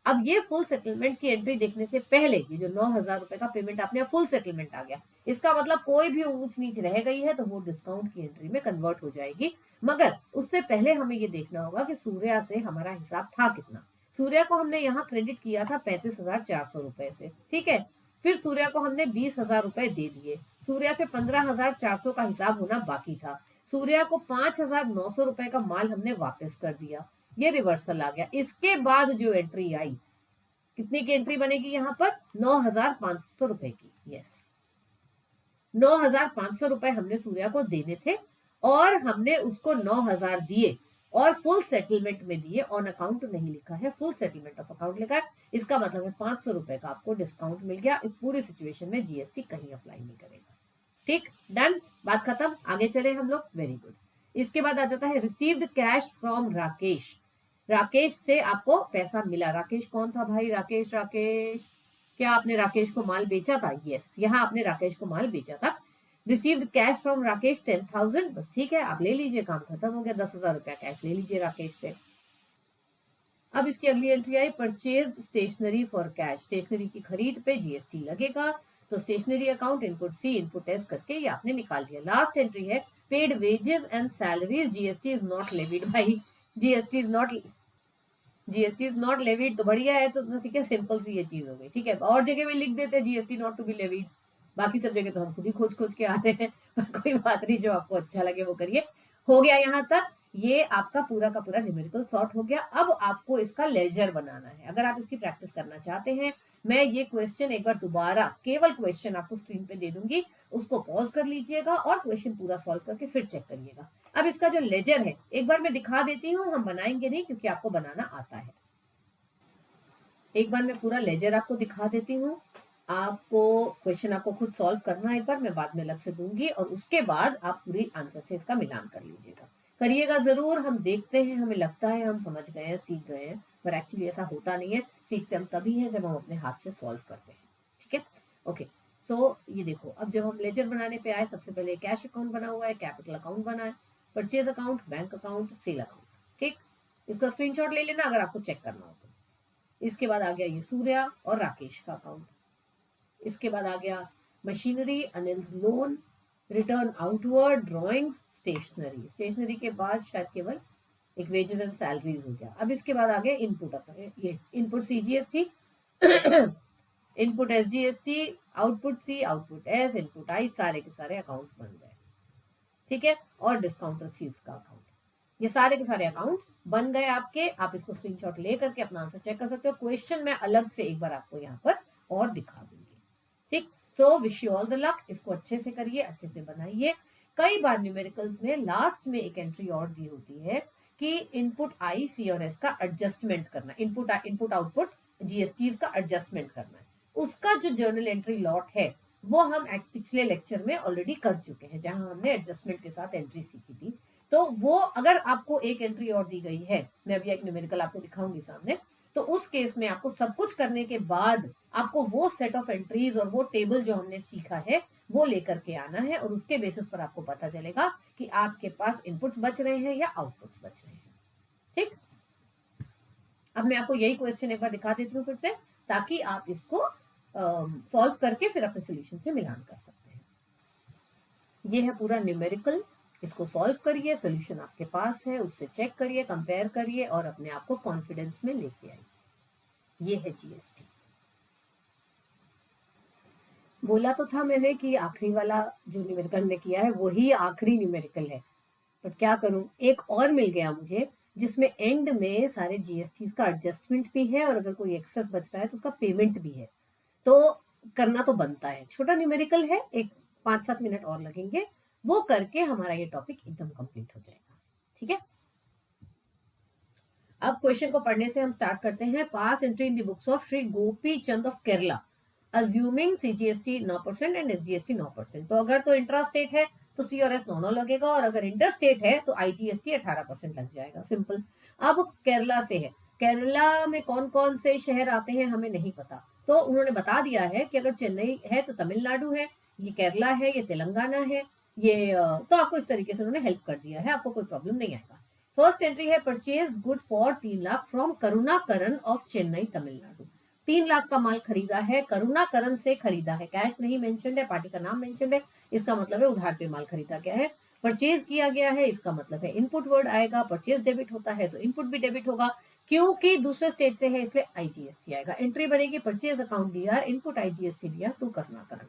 अब ये फुल सेटलमेंट की एंट्री देखने से पहले ये जो 9,000 रुपए का पेमेंट आपने, फुल सेटलमेंट आ गया, इसका मतलब कोई भी ऊंच नीच रह गई है तो वो डिस्काउंट की एंट्री में कन्वर्ट हो जाएगी। मगर उससे पहले हमें ये देखना होगा कि सूर्या से हमारा हिसाब था कितना। सूर्या को हमने यहाँ क्रेडिट किया था 35,400 रुपए से, ठीक है। फिर सूर्या को हमने 20,000 रुपए दे दिए, सूर्या से 15,400 का हिसाब होना बाकी था। सूर्या को 5,900 रुपए का माल हमने वापस कर दिया, ये रिवर्सल आ गया। इसके बाद जो एंट्री आई, कितनी की एंट्री बनेगी यहाँ पर, 9,500 रुपए की। यस, 9,500 रुपए हमने सूर्या को देने थे और हमने उसको 9,000 दिए और फुल सेटलमेंट में दिए। ऑन अकाउंट नहीं लिखा है, फुल सेटलमेंट ऑफ अकाउंट लिखा है। इसका मतलब है 500 रुपए का आपको डिस्काउंट मिल गया। इस पूरी सिचुएशन में जीएसटी कहीं अप्लाई नहीं करेगा। ठीक, डन, बात खत्म। आगे चले हम लोग, वेरी गुड। इसके बाद आ जाता है received cash from Rakesh. Rakesh से आपको पैसा मिला। राकेश कौन था भाई, राकेश, राकेश क्या आपने राकेश को माल बेचा था, यस, यहाँ आपने राकेश को माल बेचा था। रिसीव्ड कैश फ्रॉम राकेश 10,000, बस ठीक है, आप ले लीजिए, काम खत्म हो गया। 10,000 रुपया कैश ले लीजिए राकेश से। अब इसकी अगली एंट्री आई purchased stationery for cash. Stationery की खरीद पे जीएसटी लगेगा, तो stationery account input C input S करके ये आपने निकाल लिया। लास्ट एंट्री है paid wages and salaries, GST is not levied. भाई जीएसटी इज नॉट लेविड, तो बढ़िया है। तो ठीक है, सिंपल सी ये चीज हो गई। ठीक है, और जगह में लिख देते हैं GST not to be levied, बाकी सब जगह तो हम खुद ही खोज खोज के आ रहे हैं। कोई बात नहीं, जो आपको अच्छा लगे वो करिए। हो गया यहाँ तक, ये आपका पूरा का पूरा न्यूमेरिकल सॉर्ट हो गया। अब आपको इसका लेजर बनाना है। अगर आप इसकी प्रैक्टिस करना चाहते हैं, मैं ये क्वेश्चन एक बार दोबारा, केवल क्वेश्चन आपको स्क्रीन पे दे दूंगी, उसको पॉज कर लीजिएगा और क्वेश्चन पूरा सॉल्व करके फिर चेक करिएगा। अब इसका जो लेजर है एक बार मैं दिखा देती हूँ, हम बनाएंगे नहीं क्योंकि आपको बनाना आता है। एक बार मैं पूरा लेजर आपको दिखा देती हूँ। आपको क्वेश्चन आपको खुद सॉल्व करना है, एक बार मैं बाद में अलग से दूंगी, और उसके बाद आप पूरी आंसर से इसका मिलान कर लीजिएगा। करिएगा जरूर। हम देखते हैं, हमें लगता है हम समझ गए हैं, सीख गए हैं, पर एक्चुअली ऐसा होता नहीं है। सीखते हम तभी हैं जब हम अपने हाथ से सॉल्व करते हैं। ठीक है, ओके। सो ये देखो, अब जब हम लेजर बनाने पे आए, सबसे पहले कैश अकाउंट बना हुआ है, कैपिटल अकाउंट बना है, purchase account, bank account, sale account. ठीक, इसका स्क्रीनशॉट ले लेना अगर आपको चेक करना हो तो। इसके बाद आ गया ये सूर्या और राकेश का अकाउंट। इसके बाद आ गया machinery, Anil loan, return outward, drawings, stationery. Stationery के बाद शायद केवल एक वेजेस एंड सैलरीज हो गया। अब इसके बाद आ गया इनपुट, ये input CGST, input SGST, output C, output S, input I, सारे के सारे अकाउंट्स बन गए। ठीक है, और डिस्काउंट रिसीव्ड का अकाउंट, ये सारे के सारे अकाउंट्स बन गए आपके। आप इसको स्क्रीनशॉट ले करके अपना आंसर चेक कर सकते हो। क्वेश्चन मैं अलग से एक बार आपको यहाँ पर और दिखा दूंगी। ठीक, so wish you all the luck. इसको अच्छे से करिए, अच्छे से बनाइए। कई बार न्यूमेरिकल्स में लास्ट में एक एंट्री और दी होती है कि इनपुट आई, सी और एस का एडजस्टमेंट करना, इनपुट आउटपुट जीएसटी का एडजस्टमेंट करना है। उसका जो जर्नल एंट्री लॉट है वो हम पिछले लेक्चर में ऑलरेडी कर चुके हैं, जहां हमने एडजस्टमेंट के साथ एंट्री सीखी थी। तो वो अगर आपको एक एंट्री और दी गई है, मैं अभी एक न्यूमेरिकल आपको दिखाऊंगी सामने, तो उस केस में आपको सब कुछ करने के बाद आपको वो सेट ऑफ एंट्रीज और वो टेबल जो हमने सीखा है वो लेकर के आना है, और उसके बेसिस पर आपको पता चलेगा कि आपके पास इनपुट्स बच रहे हैं या आउटपुट्स बच रहे हैं। ठीक, अब मैं आपको यही क्वेश्चन एक बार दिखा देती हूँ फिर से, ताकि आप इसको सॉल्व करके फिर अपने सोल्यूशन से मिलान कर सकते हैं। ये है पूरा न्यूमेरिकल, इसको सॉल्व करिए, सोल्यूशन आपके पास है, उससे चेक करिए, कंपेयर करिए और अपने आप को कॉन्फिडेंस में लेके आइए। ये है जीएसटी। बोला तो था मैंने कि आखिरी वाला जो न्यूमेरिकल में किया है वही आखिरी न्यूमेरिकल है, बट क्या करूं, एक और मिल गया मुझे जिसमें एंड में सारे जीएसटी का एडजस्टमेंट भी है और अगर कोई एक्सेस बच रहा है तो उसका पेमेंट भी है। तो करना तो बनता है। छोटा न्यूमेरिकल है, एक 5-7 मिनट और लगेंगे, वो करके हमारा ये टॉपिक एकदम कंप्लीट हो जाएगा। ठीक है, अब क्वेश्चन को पढ़ने से हम स्टार्ट करते हैं। Pass entry in the books of Shri Gopi Chand of Kerala, assuming CGST 9% and SGST 9%। तो अगर तो इंट्रा स्टेट है तो सी और एस दोनों लगेगा, और अगर इंटर स्टेट है तो आईजीएसटी 18% लग जाएगा। सिंपल। अब केरला से है, केरला में कौन कौन से शहर आते हैं हमें नहीं पता, तो उन्होंने बता दिया है कि अगर चेन्नई है तो तमिलनाडु है, ये केरला है, ये तेलंगाना है, ये तो आपको इस तरीके से उन्होंने हेल्प कर दिया है, आपको कोई प्रॉब्लम नहीं आएगा। फर्स्ट एंट्री है purchase good for 3 lakh from Karunakaran of Chennai Tamil Nadu. 3 lakh का माल खरीदा है, करुणाकरण से खरीदा है, कैश नहीं मेंशन्ड है, पार्टी का नाम मेंशन्ड है, इसका मतलब है उधार पे माल खरीदा गया है। परचेज किया गया है, इसका मतलब है इनपुट वर्ड आएगा, परचेज डेबिट होता है तो इनपुट भी डेबिट होगा, क्योंकि दूसरे स्टेट से है इसलिए आईजीएसटी आएगा। एंट्री बनेगी purchase account DR, input IGST DR to Karunakaran,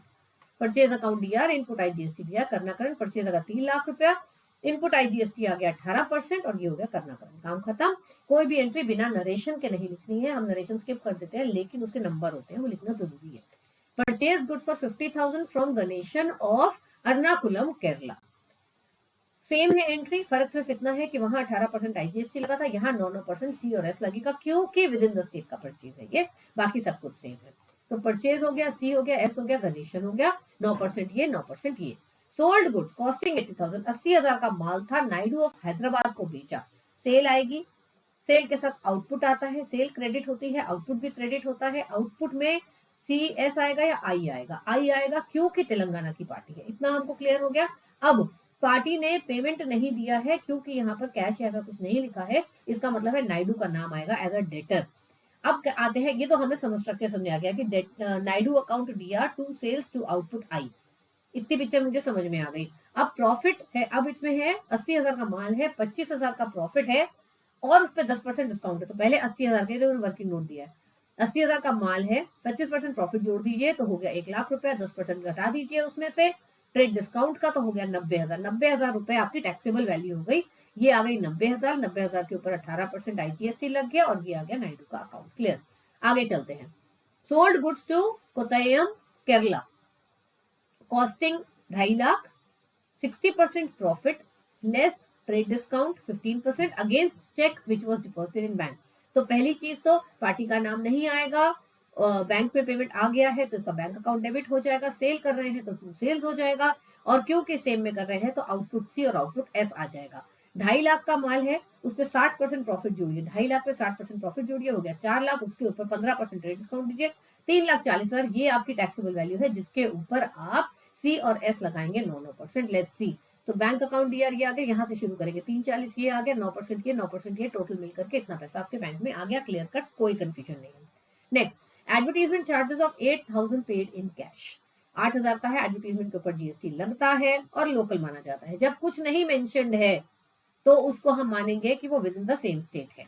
purchase account DR, input IGST DR Karunakaran, purchase अगर 3 लाख रुपया, इनपुट आईजीएसटी आ गया 18% और ये हो गया करुणाकरण, काम खत्म। कोई भी एंट्री बिना नरेशन के नहीं लिखनी है, हम नरेशन स्किप कर देते हैं, लेकिन उसके नंबर होते हैं वो लिखना जरूरी है। Purchase goods for 50,000 from Ganesan of Ernakulam Kerala, same है एंट्री, फर्क सिर्फ इतना है कि वहां 18% आईजीएसटी लगा था, यहाँ 9% सी और एस लगेगा, क्योंकि विद इन द स्टेट का परचेज है ये, बाकी सब कुछ सेम है। तो परचेज हो गया, सी हो गया, एस हो गया, गणेशन हो गया, 9% ये, 9% ये। सोल्ड गुड्स कॉस्टिंग 80,000, 80,000 का माल था, नायडू ऑफ हैदराबाद को बेचा, सेल आएगी, सेल के साथ आउटपुट आता है, सेल क्रेडिट होती है, आउटपुट भी क्रेडिट होता है, आउटपुट में सी एस आएगा या आई आएगा, आई आएगा क्योंकि तेलंगाना की पार्टी है, इतना हमको क्लियर हो गया। अब पार्टी ने पेमेंट नहीं दिया है क्योंकि यहाँ पर कैश ऐसा कुछ नहीं लिखा है, इसका मतलब है नायडू का नाम आएगा एज अ डेटर। अब आते हैं, ये तो हमें समझ स्ट्रक्चर समझ आ गया कि Naidu account DR to sales to output I, इतनी पिक्चर मुझे समझ में आ गई। अब प्रॉफिट है, अब इसमें है 80,000 का माल है, 25,000 का प्रॉफिट है, और उस पर 10% डिस्काउंट है, तो पहले 80,000 के वर्किंग नोट दिया है, 80,000 का माल है, 25% प्रॉफिट जोड़ दीजिए तो हो गया 1,00,000 रुपया, 10% घटा दीजिए उसमें से ट्रेड डिस्काउंट का तो हो गया 90,000, 90,000 रुपए आपकी टैक्सेबल वैल्यू हो गई। ये आ गई 90,000, 90,000 के ऊपर 18% IGST लग गया और ये आ गया नायडू का अकाउंट। क्लियर। आगे चलते हैं। Sold goods to Kottayam Kerala, costing 2.5 lakh, 60% profit less trade discount 15% against cheque which was deposited in bank. तो पहली चीज तो पार्टी का नाम नहीं आएगा, बैंक में पेमेंट आ गया है तो इसका बैंक अकाउंट डेबिट हो जाएगा, सेल कर रहे हैं तो टू सेल्स हो जाएगा, और क्योंकि सेम में कर रहे हैं तो आउटपुट सी और आउटपुट एस आ जाएगा। 2.5 लाख का माल है, उसपे 60% प्रॉफिट जोड़िए, 2.5 लाख पे 60% प्रॉफिट जोड़िए, हो गया 4 लाख, उसके ऊपर 15% ट्रेड डिस्काउंट दीजिए, 3,40,000। ये आपकी टैक्सेबल वैल्यू है जिसके ऊपर आप सी और एस लगाएंगे 9%। लेट्स सी, तो बैंक अकाउंट डीआर ये आ गया, यहाँ से शुरू करेंगे, 340 ये आ गया, 9% ये, 9% ये, टोटल मिलकर के इतना पैसा आपके बैंक में आ गया। क्लियर कट, कोई कंफ्यूजन नहीं है। Next, advertisement charges of 8,000 paid in cash. 8,000 का है, एडवर्टीजमेंट के ऊपर जीएसटी लगता है और लोकल माना जाता है। जब कुछ नहीं मेंशन्ड है तो उसको हम मानेंगे कि वो with in the same state है,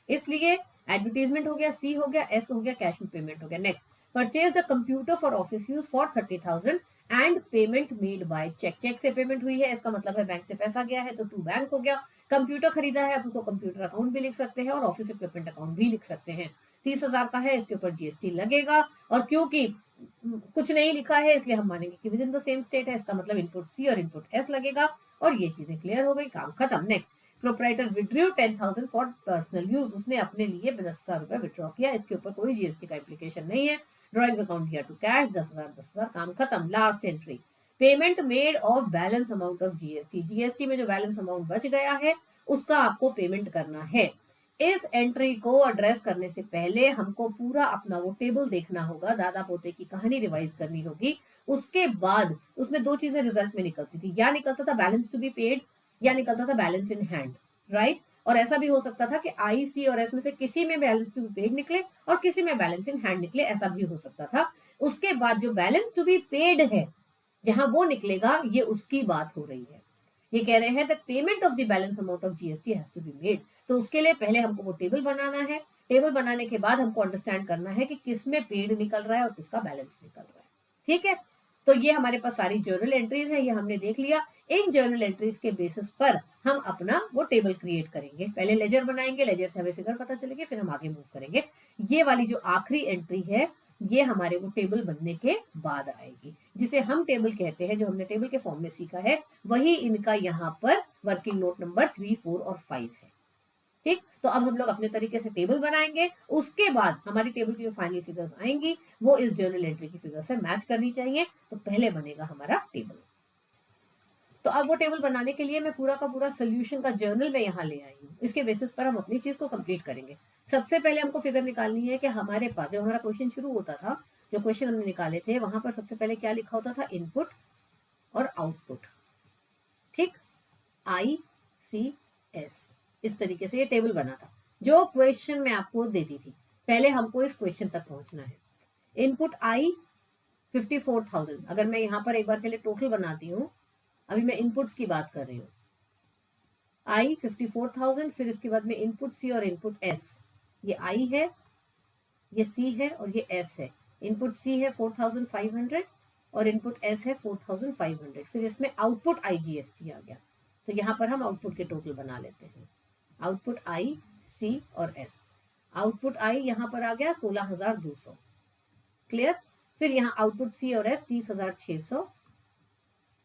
इसलिए एडवर्टीजमेंट हो गया, सी हो गया, एस हो गया, कैश में पेमेंट हो गया। Next, purchase the computer for office use for 30,000 and payment made by cheque. Cheque से पेमेंट हुई है, इसका मतलब है बैंक से पैसा गया है तो टू बैंक हो गया। कंप्यूटर खरीदा है, आप उसको कंप्यूटर अकाउंट भी लिख सकते हैं और ऑफिस इक्विपमेंट अकाउंट भी लिख सकते हैं। 30,000 का है, इसके ऊपर जीएसटी लगेगा, और क्योंकि कुछ नहीं लिखा है इसलिए हम मानेंगे कि with in the same state है, इसका मतलब इनपुट सी और इनपुट एस लगेगा, और ये चीजें क्लियर हो गई, काम खत्म। Next, proprietor withdrew 10,000 for personal use, उसने अपने लिए 10,000 रुपए विड्रॉ किया, इसके ऊपर कोई जीएसटी का एप्लीकेशन नहीं है। Drawing account here to cash, 10,000 10,000, काम खत्म। Last entry, payment made of balance amount of GST. GST में जो बैलेंस अमाउंट बच गया है उसका आपको पेमेंट करना है। इस एंट्री को एड्रेस करने से पहले हमको पूरा अपना वो टेबल देखना होगा, दादा पोते की कहानी रिवाइज करनी होगी। उसके बाद उसमें दो चीजें रिजल्ट में निकलती थी, या निकलता था बैलेंस टू बी पेड या निकलता था बैलेंस इन हैंड, राइट। और ऐसा भी हो सकता था कि आई, सी और एस में से किसी में बैलेंस टू बी पेड निकले और किसी में बैलेंस इन हैंड निकले, ऐसा भी हो सकता था। उसके बाद जो बैलेंस टू बी पेड है, जहां वो निकलेगा, ये उसकी बात हो रही है। ये कह रहे हैं that payment of the balance amount of GST has to be made. तो उसके लिए पहले हमको वो टेबल बनाना है, टेबल बनाने के बाद हमको अंडरस्टैंड करना है कि किस में पेड निकल रहा है और किसका बैलेंस निकल रहा है। ठीक है, तो ये हमारे पास सारी जर्नल एंट्रीज है, ये हमने देख लिया। इन जर्नल एंट्रीज के बेसिस पर हम अपना वो टेबल क्रिएट करेंगे। पहले लेजर बनाएंगे, लेजर से हमें फिगर पता चलेगी, फिर हम आगे मूव करेंगे। ये वाली जो आखिरी एंट्री है ये हमारे वो टेबल बनने के बाद आएगी, जिसे हम टेबल कहते हैं, जो हमने टेबल के फॉर्म में सीखा है वही इनका यहाँ पर वर्किंग नोट नंबर 3, 4 और 5 है। ठीक, तो अब हम लोग अपने तरीके से टेबल बनाएंगे, उसके बाद हमारी टेबल की जो फाइनल फिगर्स आएंगी वो इस जर्नल एंट्री की फिगर से मैच करनी चाहिए। तो पहले बनेगा हमारा टेबल। तो अब वो टेबल बनाने के लिए मैं पूरा का पूरा सोल्यूशन का जर्नल में यहाँ ले आई हूँ, इसके बेसिस पर हम अपनी चीज को कंप्लीट करेंगे। सबसे पहले हमको फिगर निकालनी है कि हमारे पास जब हमारा क्वेश्चन शुरू होता था, जो क्वेश्चन हमने निकाले थे वहां पर सबसे पहले क्या लिखा होता था, इनपुट और आउटपुट। ठीक, आई, सी, एस, इस तरीके से ये टेबल बना था जो क्वेश्चन में आपको देती थी। पहले हमको इस क्वेश्चन तक पहुंचना है। इनपुट आई 54,000, अगर मैं यहाँ पर एक बार के लिए टोटल बनाती हूँ, अभी मैं इनपुट्स की बात कर रही हूँ। आई 54,000, फिर इसके बाद में इनपुट सी और इनपुट एस, ये आई है, ये सी है और ये एस है। इनपुट सी है 4,500 और इनपुट एस है 4,500, फिर इसमें आउटपुट आईजीएसटी आ गया। तो यहाँ पर हम आउटपुट के टोटल बना लेते हैं, आउटपुट आई, सी और एस। आउटपुट आई यहाँ पर आ गया 16,200। क्लियर, फिर यहाँ आउटपुट सी और एस 30,600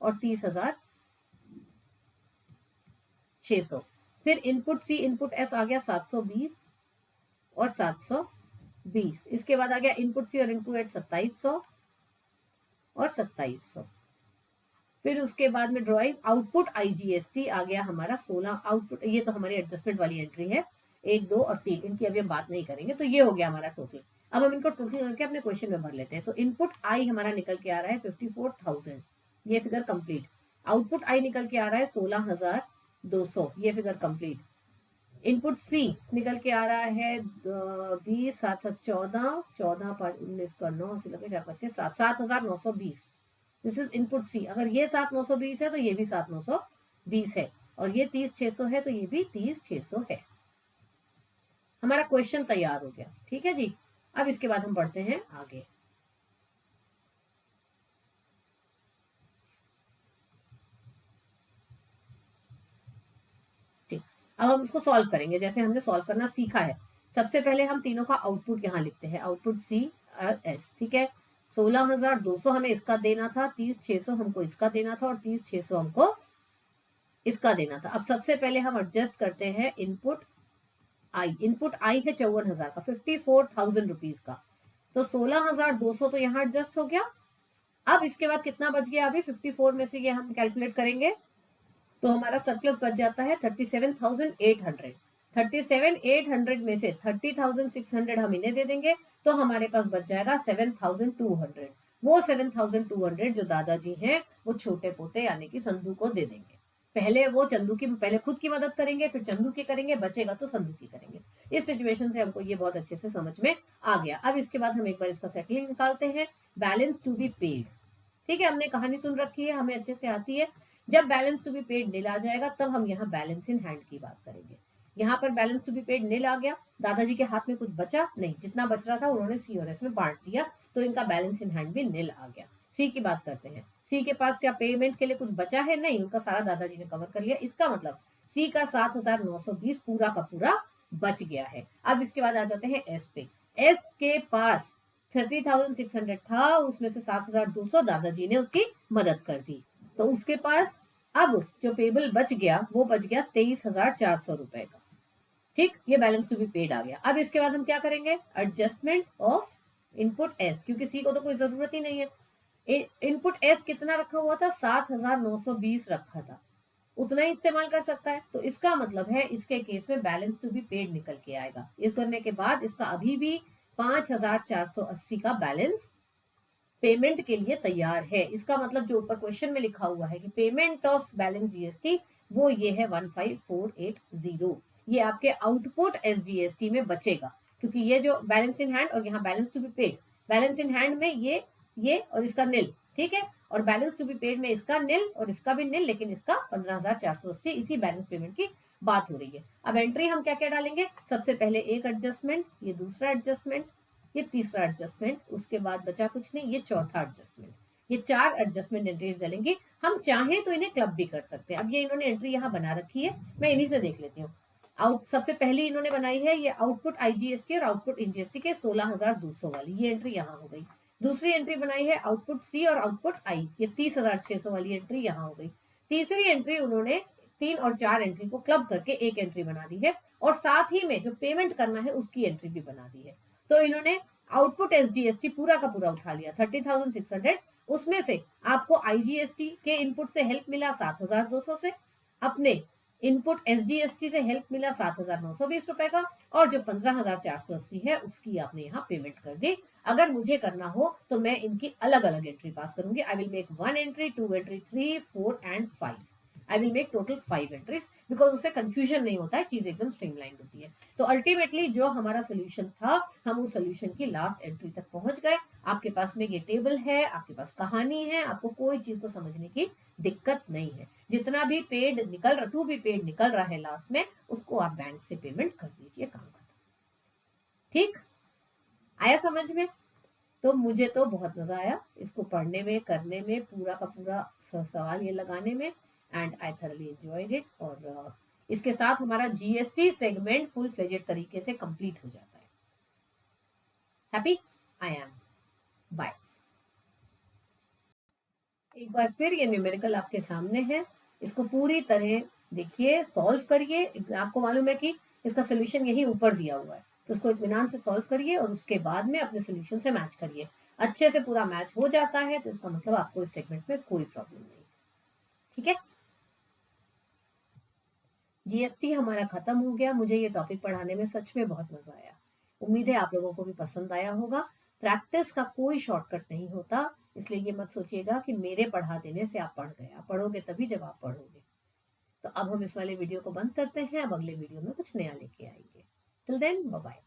और 30,600, फिर इनपुट सी इनपुट एस आ गया 720 और 720। इसके बाद आ गया इनपुट सी और इनपुट एस 2700 और 2700। फिर उसके बाद में ड्रॉइंग आउटपुट आईजीएसटी आ गया हमारा 16 आउटपुट। ये तो हमारी एडजस्टमेंट वाली एंट्री है, 1, 2 और 3, इनकी अभी हम बात नहीं करेंगे। तो ये हो गया हमारा टोटल। अब हम इनको टोटल करके अपने क्वेश्चन में भर लेते हैं। तो इनपुट आई हमारा निकल के आ रहा है 54,000, ये फिगर कंप्लीट। आउटपुट आई निकल के आ रहा है 16,200, ये फिगर कंप्लीट। इनपुट सी निकल के आ रहा है 20, 7, 7, 14, 14, 5, 19 का 9 से लगे 4, 25, 7, 7,920। This is input C. अगर ये 7,920 है तो ये भी 7,920 है। और ये 30,600 है तो ये भी 30,600 है। हमारा क्वेश्चन तैयार हो गया। ठीक है जी। अब इसके बाद हम बढ़ते हैं आगे। ठीक, अब हम इसको सॉल्व करेंगे जैसे हमने सॉल्व करना सीखा है। सबसे पहले हम तीनों का आउटपुट यहाँ लिखते हैं, आउटपुट सी और एस। ठीक है, 16,200 हमें इसका देना था, 30,600 हमको इसका देना था और 30,600 हमको इसका देना था। अब सबसे पहले हम एडजस्ट करते हैं इनपुट आई। इनपुट आई है 54,000 का, 54,000 रुपीज का। तो 16,200 तो यहाँ एडजस्ट हो गया। अब इसके बाद कितना बच गया, अभी 54 में से ये हम कैलकुलेट करेंगे तो हमारा सरप्लस बच जाता है 37,800। 37,800 में से 30,600 हम इन्हें दे देंगे तो हमारे पास बच जाएगा 7,200। वो 7,200 जो दादाजी हैं वो छोटे पोते यानी कि संधू को दे देंगे। पहले वो चंदू की, पहले खुद की मदद करेंगे, फिर चंदू की करेंगे, बचेगा तो संधू की करेंगे। इस सिचुएशन से हमको ये बहुत अच्छे से समझ में आ गया। अब इसके बाद हम एक बार इसका सेटलिंग निकालते हैं। बैलेंस टू बी पेड, ठीक है, हमने कहानी सुन रखी है, हमें अच्छे से आती है। जब बैलेंस टू बी पेड नील आ जाएगा तब हम यहाँ बैलेंस इन हैंड की बात करेंगे। यहाँ पर बैलेंस टू बी पेड नील आ गया, दादाजी के हाथ में कुछ बचा नहीं, जितना बच रहा था उन्होंने सी और एस में बांट दिया, तो इनका बैलेंस इन हैंड भी नील आ गया। सी की बात करते हैं। सी के पास क्या पेमेंट के लिए कुछ बचा है? नहीं, उनका सारा दादाजी ने कवर कर लिया। इसका मतलब सी का 7,920 पूरा का पूरा बच गया है। अब इसके बाद आ जाते हैं एस पे। एस के पास 30,600 था, उसमें से 7,200 दादाजी ने उसकी मदद कर दी, तो उसके पास अब जो पेबल बच गया वो बच गया 23,400 रुपए का। ठीक, ये बैलेंस टू बी पेड आ गया। अब इसके बाद हम क्या करेंगे, एडजस्टमेंट ऑफ इनपुट एस, क्योंकि सी को तो कोई जरूरत ही नहीं है। इनपुट एस कितना रखा हुआ था? 7,920 रखा था, उतना ही इस्तेमाल कर सकता है। तो इसका मतलब है इसके केस में बैलेंस टू बी पेड निकल के आएगा। इस करने के बाद इसका अभी भी 5,480 का बैलेंस पेमेंट के लिए तैयार है। इसका मतलब जो ऊपर क्वेश्चन में लिखा हुआ है कि पेमेंट ऑफ बैलेंस जीएसटी, वो ये है 15,480। ये आपके आउटपुट एसजीएसटी में बचेगा, क्योंकि ये जो बैलेंस इन हैंड और यहाँ balance to be paid, balance in hand में ये और इसका नील, ठीक है, और बैलेंस टू बी पेड में इसका नील और इसका भी नील, लेकिन इसका 15,480, इसी बैलेंस पेमेंट की बात हो रही है। अब एंट्री हम क्या क्या डालेंगे? सबसे पहले एक एडजस्टमेंट, ये दूसरा एडजस्टमेंट, ये तीसरा एडजस्टमेंट, उसके बाद बचा कुछ नहीं, ये चौथा एडजस्टमेंट। ये 4 एडजस्टमेंट एंट्रीज डालेंगे। हम चाहें तो इन्हें क्लब भी कर सकते हैं। अब ये इन्होंने एंट्री यहाँ बना रखी है, मैं इन्हीं से देख लेती हूँ। आउट सबसे पहले इन्होंने बनाई है ये आउटपुट आईजीएसटी और आउटपुट इनजीएसटी के 16,200 वाली, ये एंट्री यहाँ हो गई। दूसरी एंट्री बनाई है आउटपुट सी और आउटपुट आई, ये 30,600 वाली एंट्री यहाँ हो गई। तीसरी एंट्री उन्होंने 3 और 4 एंट्री को क्लब करके एक एंट्री बना दी है, और साथ ही में जो पेमेंट करना है उसकी एंट्री भी बना दी है। तो इन्होंने आउटपुट एसजीएसटी पूरा का पूरा उठा लिया 30,600, उसमें से आपको आईजीएसटी के इनपुट से हेल्प मिला 7,200 से, अपने इनपुट एसजीएसटी से हेल्प मिला 7,920 रुपए का, और जो 15,480 है उसकी आपने यहाँ पेमेंट कर दी। अगर मुझे करना हो तो मैं इनकी अलग अलग एंट्री पास करूंगी। I will make 1 entry, 2 entry, 3, 4 and 5। I will make total 5 entries, because उससे कंफ्यूजन नहीं होता है, चीज एकदम स्ट्रीमलाइन होती है। तो अल्टीमेटली जो हमारा सोल्यूशन था, हम उस सोल्यूशन की लास्ट एंट्री तक पहुंच गए। आपके पास में ये टेबल है, आपके पास कहानी है, आपको कोई चीज को समझने की दिक्कत नहीं है। जितना भी पेड निकल रहा, टू भी पेड निकल रहा है लास्ट में, उसको आप बैंक से पेमेंट कर दीजिए, काम खत्म। ठीक, आया समझ में? तो मुझे तो बहुत मजा आया इसको पढ़ने में, करने में, पूरा का पूरा सवाल ये लगाने में, and I thoroughly enjoyed it. और इसके साथ हमारा जीएसटी सेगमेंट फुल फ्लेजेड तरीके से कंप्लीट हो जाता है। Happy I am. बाय। एक बार फिर ये न्यूमेरिकल आपके सामने है, इसको पूरी तरह देखिए, सॉल्व करिए। आपको मालूम है कि इसका सोल्यूशन यही ऊपर दिया हुआ है, तो इसको इत्मीनान से सॉल्व करिए और उसके बाद में अपने सोल्यूशन से मैच करिए। अच्छे से पूरा मैच हो जाता है तो इसका मतलब आपको इस सेगमेंट में कोई प्रॉब्लम नहीं। ठीक है, जीएसटी हमारा खत्म हो गया। मुझे ये टॉपिक पढ़ाने में सच में बहुत मजा आया। उम्मीद है आप लोगों को भी पसंद आया होगा। प्रैक्टिस का कोई शॉर्टकट नहीं होता, इसलिए ये मत सोचिएगा कि मेरे पढ़ा देने से आप पढ़ गए। आप पढ़ोगे तभी जब आप पढ़ोगे। तो अब हम इस वाले वीडियो को बंद करते हैं, अब अगले वीडियो में कुछ नया लेके आएंगे। Till then bye bye.